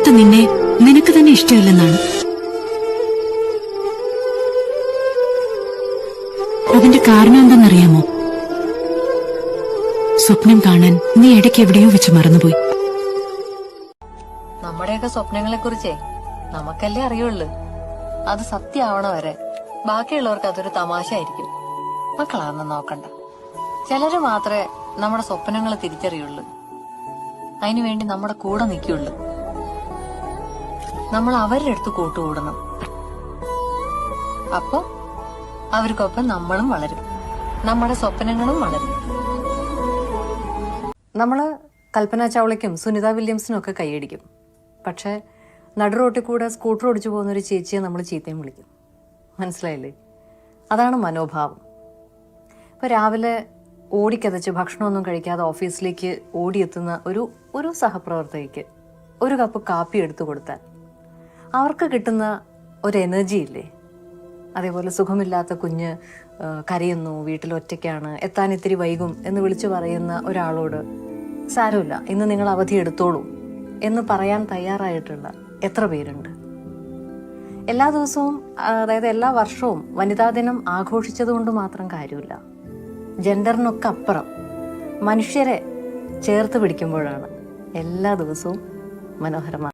ഇപ്പോഴത്തെ നിന്നെ നിനക്ക് തന്നെ ഇഷ്ടമില്ലെന്നാണ്. അതിന്റെ കാരണം എന്തെന്നറിയാമോ? സ്വപ്നം കാണാൻ നീ ഇടയ്ക്ക് എവിടെയോ വെച്ച് മറന്നുപോയി. നമ്മുടെയൊക്കെ സ്വപ്നങ്ങളെ കുറിച്ചേ നമുക്കല്ലേ അറിയുള്ളൂ. അത് സത്യമാവണ വരെ ബാക്കിയുള്ളവർക്ക് അതൊരു തമാശ ആയിരിക്കും. മക്കളതൊന്നും നോക്കണ്ട. ചിലര് മാത്രമേ നമ്മുടെ സ്വപ്നങ്ങൾ തിരിച്ചറിയുള്ളൂ. അതിനുവേണ്ടി നമ്മുടെ കൂടെ നിൽക്കുള്ളൂ. നമ്മൾ അവരുടെ അടുത്ത് കൂട്ടുകൂടണം. അപ്പൊ അവർക്കൊപ്പം നമ്മളും വളരും, നമ്മുടെ സ്വപ്നങ്ങളും വളരും. നമ്മള് കൽപ്പന ചൗളയ്ക്കും സുനിത വില്യംസിനും ഒക്കെ കൈയടിക്കും. പക്ഷെ നടുറോട്ടിൽ കൂടെ സ്കൂട്ടർ ഓടിച്ചു പോകുന്നൊരു ചേച്ചിയെ നമ്മൾ ചീത്തയും വിളിക്കും. മനസ്സിലായില്ലേ? അതാണ് മനോഭാവം. ഇപ്പൊ രാവിലെ ഓടിക്കതച്ച് ഭക്ഷണമൊന്നും കഴിക്കാതെ ഓഫീസിലേക്ക് ഓടിയെത്തുന്ന ഒരു സഹപ്രവർത്തകയ്ക്ക് ഒരു കപ്പ് കാപ്പി എടുത്തു കൊടുത്താൽ അവർക്ക് കിട്ടുന്ന ഒരു എനർജി ഇല്ലേ? അതേപോലെ സുഖമില്ലാത്ത കുഞ്ഞ് കരയുന്നു, വീട്ടിൽ ഒറ്റയ്ക്കാണ്, എത്താൻ ഇത്തിരി വൈകും എന്ന് വിളിച്ചു പറയുന്ന ഒരാളോട് സാരമില്ല, ഇന്ന് നിങ്ങൾ അവധി എടുത്തോളൂ എന്ന് പറയാൻ തയ്യാറായിട്ടുള്ള എത്ര പേരുണ്ട്? എല്ലാ ദിവസവും, അതായത് എല്ലാ വർഷവും വനിതാ ദിനം ആഘോഷിച്ചത് കൊണ്ട് മാത്രം കാര്യമില്ല. ജെൻഡറിനൊക്കെ അപ്പുറം മനുഷ്യരെ ചേർത്ത് പിടിക്കുമ്പോഴാണ് എല്ലാ ദിവസവും മനോഹരമാണ്.